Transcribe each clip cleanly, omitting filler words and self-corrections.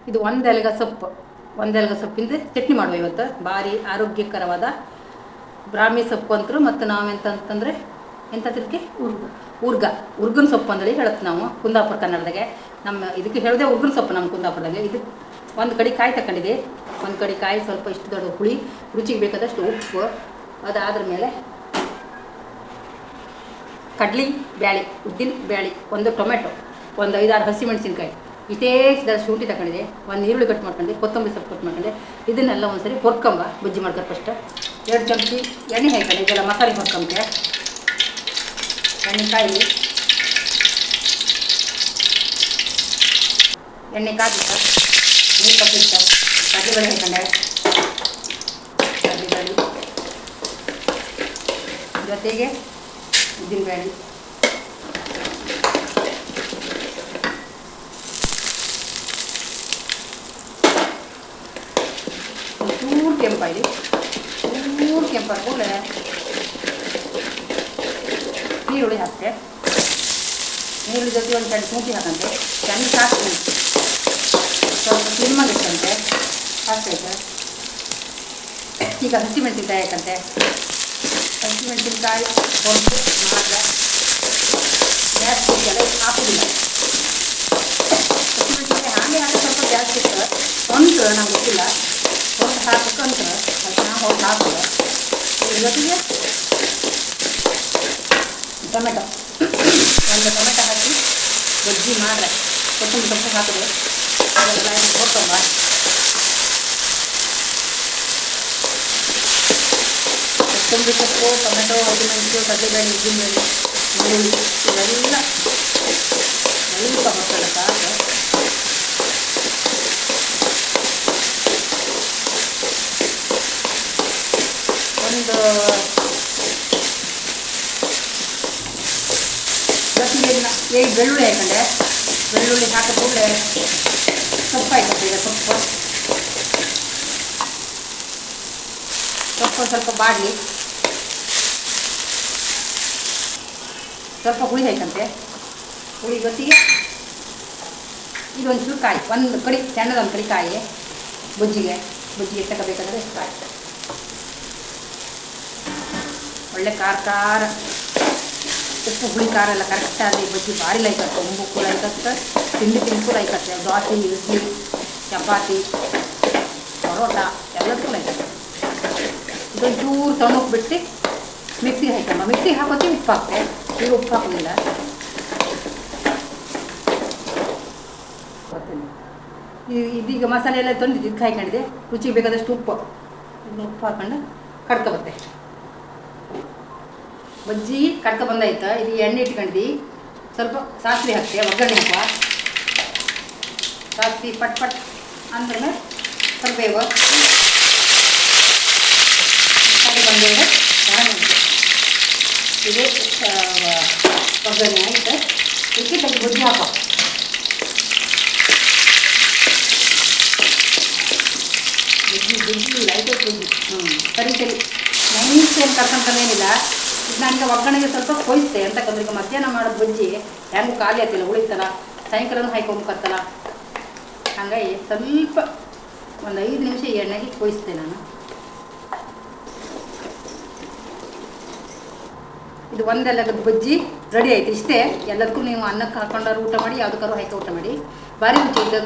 ಇದು ಒಂದೆಲಗ ಸೊಪ್ಪು, ಒಂದೆಲಗ ಸೊಪ್ಪಿಂದ ಚಟ್ನಿ ಮಾಡುವ ಇವತ್ತು. ಭಾರಿ ಆರೋಗ್ಯಕರವಾದ ಬ್ರಾಹ್ಮಿ ಸೊಪ್ಪು ಅಂತರು. ಮತ್ತು ನಾವೆಂತಂತಂದರೆ ಎಂತ ತಿರ್ಗಿ ಉರ್ಗನ ಸೊಪ್ಪು ಅಂದೇಳಿ ಹೇಳುತ್ತೆ ನಾವು ಕುಂದಾಪುರ ಕನ್ನಡದಾಗೆ. ನಮ್ಮ ಇದಕ್ಕೆ ಹೇಳೋದೇ ಉರ್ಗನ ಸೊಪ್ಪು ನಮ್ಮ ಕುಂದಾಪುರದಾಗೆ. ಇದು ಒಂದು ಕಡೆ ಕಾಯಿ ತಗೊಂಡಿದೆ, ಒಂದು ಕಡೆ ಕಾಯಿ ಸ್ವಲ್ಪ ಇಷ್ಟು ದೊಡ್ಡ ಹುಳಿ, ರುಚಿಗೆ ಬೇಕಾದಷ್ಟು ಉಪ್ಪು, ಅದಾದ್ರ ಮೇಲೆ ಕಡ್ಲಿ ಬ್ಯಾಳಿ, ಉದ್ದಿನ ಬ್ಯಾಳಿ, ಒಂದು ಟೊಮೆಟೊ, ಒಂದು 5-6 ಹಸಿಮೆಣಸಿನ್ಕಾಯಿ, ಇಷ್ಟೇ ಶುಂಠಿ ತಗೊಂಡಿದೆ, ಒಂದು ಈರುಳ್ಳಿ ಕಟ್ ಮಾಡ್ಕೊಂಡೆ, ಕೊತ್ತಂಬರಿ ಸೊಪ್ಪು ಕಟ್ ಮಾಡ್ಕೊಂಡೆ. ಇದನ್ನೆಲ್ಲ ಒಂದ್ಸರಿ ಹೊರ್ಕೊಂಬ ಬಜ್ಜಿ ಮಾಡ್ಕೊಂಡು ಫಸ್ಟ್ 2 ಚಮಚಿ ಎಣ್ಣೆ ಹಾಕೊಂಡೆ. ಇದೆಲ್ಲ ಮಸಾಲೆ ಹೊರ್ಕೊಂಬೆ. ಎಣ್ಣೆ ಕಾಯಿ, ಎಣ್ಣೆ ಕಾದಿತ್ತ, ನೀರು ಕಪ್ಪಿತ್ತ, ಕಡ್ಲೆಬೇಳೆ ಹಾಕೊಂಡೆ. ಕಡ್ಲೆಬೇಳೆ ಜೊತೆಗೆ ಉದ್ದಿನ ಬೇಳೆ, ಚೂರು ಕೆಂಪಾಯಿರಿ, ಚೂರು ಕೆಂಪಾದ ಕೂಡಲೇ ಈರುಳ್ಳಿ ಹಾಕ್ತೆ. ಈರುಳ್ಳಿ ಜೊತೆ ಒಂದು 2 ಶುಂಠಿ ಹಾಕಂತೆ, ಚೆನ್ನಾಗಿ ಹಾಕ್ತೀನಿ. ಸ್ವಲ್ಪ ಸ್ಲಿಮ್ಮಾಗಿ ಇಟ್ಟಂತೆ ಹಾಕ್ತೈತೆ. ಈಗ ಹಸಿಮೆಣಸಿನ್ಕಾಯಿ ಹಾಕಂತೆ. ಹಸಿಮೆಣಸಿನ್ಕಾಯಿ ಹೊಡೆದು ಮಾತ್ರ ಗ್ಯಾಸ್ ಸಿಕ್ಕಲ್ಲ, ಹಾಕೋದಿಲ್ಲ. ಹಸಿಮೆಣಸಿನ್ಕಾಯಿ ಹಾಗೆ ಹಾಕಿ ಸ್ವಲ್ಪ ಗ್ಯಾಸ್ ಸಿಕ್ಕ ಒಂದು ನಂಗೆ ಗೊತ್ತಿಲ್ಲ, ಹೊರತು ಹಾಕಕ್ಕಂತ ಅದನ್ನ ಹೊರತು ಹಾಕಿದೆ. ಇದ್ರ ಜೊತೆಗೆ ಟೊಮೆಟೊ, ಒಂದು ಟೊಮೆಟೊ ಹಾಕಿ ಬಜ್ಜಿ ಮಾತ್ರ ಕೊತ್ತಂಬರಿ ಸೊಪ್ಪು ಹಾಕಿದೆ. ಅದೆಲ್ಲ ಕೊತ್ತಂಬ ಕೊತ್ತಂಬರಿ ಸೊಪ್ಪು, ಟೊಮೆಟೊ, ಹಸಿಮೆಣಸು, ಕಡಲೆಬೇಳೆ, ಉದ್ದಿನಬೇಳೆ, ಈರುಳ್ಳಿ ಇವೆಲ್ಲ ಸ್ವಲ್ಪ ಮಸಾಲೆ ಸಾಕು. ಒಂದು ಜೊತೆಗೆ 7 ಬೆಳ್ಳುಳ್ಳಿ ಹಾಕೊಂಡೆ. ಬೆಳ್ಳುಳ್ಳಿ ಹಾಕಿದ ಕೂಡಲೇ ಸೊಪ್ಪು ಹಾಕತ್ತೆ. ಈಗ ಸೊಪ್ಪು ಸ್ವಲ್ಪ ಬಾಡಲಿ, ಸ್ವಲ್ಪ ಹುಳಿ ಹಾಕಂತೆ. ಹುಳಿ ಜೊತೆಗೆ ಇದೊಂಚೂರು ಕಾಯಿ, ಒಂದು ಕಡಿ ಸಣ್ಣದೊಂದು ಕಡಿ ಕಾಯಿ ಬಜ್ಜಿಗೆ ತಗೋಬೇಕಾದ್ರೆ ಎಷ್ಟು ಕಾಯಿ, ಒಳ್ಳೆ ಖಾರ ಉಪ್ಪು ಹುಳಿ ಖಾರ ಎಲ್ಲ ಕರೆಕ್ಟಾಗಿ ಬಜ್ಜಿ ಭಾರಿ ಲೈಕತ್ತೆ. ಉಂಬುಕ್ಕೂ ಲೈಕತ್ತೆ, ತಿಂಡಿಗೂ ಲೈಕತ್ತೆ. ದೋಸೆ, ಇಡ್ಲಿ, ಚಪಾತಿ, ಪರೋಟ ಎಲ್ಲದಕ್ಕೂ ಲೈಕತ್ತೆ. ಇದೊಂಚೂರು ತಣ್ಣಕ್ಕೆ ಬಿಟ್ಟು ಮಿಕ್ಸಿಗೆ ಹಾಕಮ್ಮ. ಮಿಕ್ಸಿಗೆ ಹಾಕೋತಿ ಉಪ್ಪು ಹಾಕ್ತೆ, ಈಗ ಉಪ್ಪು ಹಾಕೋದಿಲ್ಲ. ಇದೀಗ ಮಸಾಲೆ ಎಲ್ಲ ತಂದು ಇದಕ್ಕೆ ಹಾಕೊಂಡಿದೆ. ರುಚಿಗೆ ಬೇಕಾದಷ್ಟು ಉಪ್ಪು ಹಾಕೊಂಡು ಕಡ್ಕೊಬತ್ತೆ. ಬಜ್ಜಿ ಕಡ್ಕ ಬಂದಾಯ್ತು. ಇದು ಎಣ್ಣೆ ಇಟ್ಕೊಂಡು ಸ್ವಲ್ಪ ಸಾಸಿವೆ ಹಾಕ್ತೆ, ಒಗ್ಗರಣೆ ಹಾಕುವ. ಸಾಸಿವೆ ಪಟ್ ಅಂದ್ರೆ ಕರಿಬೇವು, ಬಂದೇವೆ ಇದೇ ಒಗ್ಗರಣೆ ಆಯಿತು. ಇದಕ್ಕೆ ಸ್ವಲ್ಪ ಬಜ್ಜಿ ಹಾಕೋ. ಬಜ್ಜಿ ಲೈಟ್ ಬಜ್ಜಿ ಸರಿ ನೈಸ್ ಏನು ಕರ್ಕೊಂತನೇನಿಲ್ಲ. ಇದು ನನಗೆ ಒಗ್ಗರಣೆಗೆ ಸ್ವಲ್ಪ ಕೊಯ್ಸ್ತೆ. ಅಂತಕ್ಕಂದ್ರೆ ಈಗ ಮಧ್ಯಾಹ್ನ ಮಾಡೋದು ಬಜ್ಜಿ ಹೆಂಗೂ ಖಾಲಿ ಆಗ್ತಿಲ್ಲ, ಉಳಿತಲ್ಲ, ಸಾಯಂಕಾಲನೂ ಹಾಯ್ಕೊಂಬತ್ತಲ್ಲ. ಹಾಗಾಗಿ ಸ್ವಲ್ಪ ಒಂದು 5 ನಿಮಿಷ ಎಣ್ಣೆಗೆ ಕೊಯ್ಸ್ತೆ ನಾನು. ಇದು ಒಂದೆಲ್ಲಗದ ಬಜ್ಜಿ ರೆಡಿ ಆಯ್ತು. ಇಷ್ಟೇ. ಎಲ್ಲದಕ್ಕೂ ನೀವು ಅನ್ನಕ್ಕೆ ಹಾಕೊಂಡಾರು ಊಟ ಮಾಡಿ, ಯಾವುದಕ್ಕಾರು ಹಾಕಿ ಊಟ ಮಾಡಿ. ಭಾರಿ ರುಚಿ. ಇದು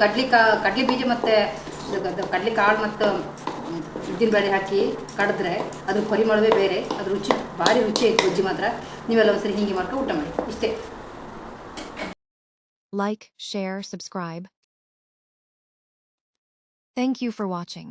ಕಡ್ಲಿ ಬೀಜ ಮತ್ತು ಕಡ್ಲಿ ಕಾಳು ಮತ್ತು ಉದ್ದಿನಬೇಳೆ ಹಾಕಿ ಕಡಿದ್ರೆ ಅದ್ರ ಪರಿಮಳವೇ ಬೇರೆ. ಅದು ರುಚಿ ಭಾರಿ ರುಚಿ ಐತೆ ಬಜ್ಜಿ ಮಾತ್ರ. ನೀವೆಲ್ಲ ಒಂದ್ಸರಿ ಹೀಗೆ ಮಾಡ್ಕೊಂಡು ಊಟ ಮಾಡಿ. ಇಷ್ಟೇ. Like, share, subscribe. Thank you for watching.